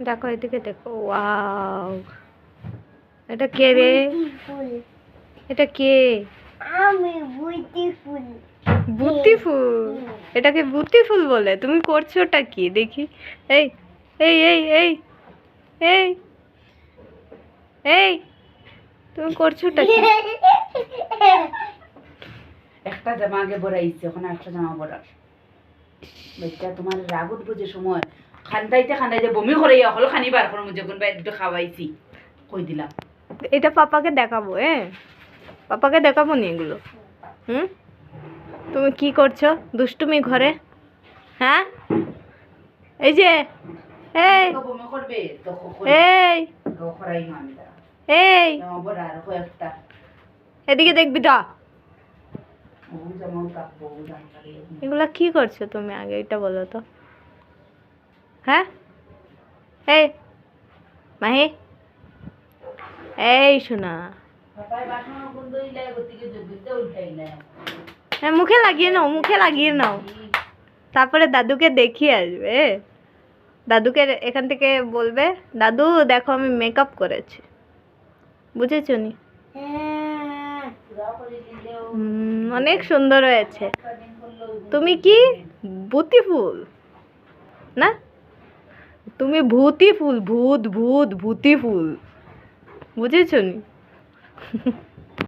দেখো এদিকে দেখো, ওয়াও, এটা কে রে? এটা কে? আমি বিউটিফুল। বুতি ফুল? এটাকে বুতি ফুল বলে? তুমি করছোটা কি দেখি? এই এই এই এই এই এই তুমি করছোটা কি? একটা জামা আগে বড়াইছে, ওখানে একটা জামা বড়ার বাচ্চা তোমার রাগ উঠবো যে সময় খান্দাইতে খান্দাইতে বমি করে হল খানি বার করে মুঝে কোন একটু খাওয়াইছি কই দিলাম। এটা পাপাকে দেখাবো, পাপাকে দেখাবো নি এগুলো? হুম, তুমি কি করছো দুষ্টুমি ঘরে? হ্যাঁ, এই যে, এই বমি করবে তো এই খরাই আমি তারা এই জামা বড়া আর কয়েকটা এদিকে দেখবি তো। জামাও কাপবো জামা। এগুলা কি করছো তুমি আগে এটা বলো তো? হ্যাঁ, এই মাহি, এই শোনা, পাপাই বাসন বন্ধ হইলে গতিকে জগিতে উঠাইলে হ্যাঁ মুখে লাগিয়ে নাও, মুখে লাগিয়ে নাও, তারপরে দাদুকে দেখিয়ে আসবে। দাদুকে এখান থেকে বলবে, দাদু দেখো আমি মেকআপ করেছি, বুঝেছো নি? অনেক সুন্দর হয়েছে। তুমি কি ভূতি ফুল না? তুমি ভূতি ফুল, ভূত ভূত ভূতি ফুল, বুঝেছো নি?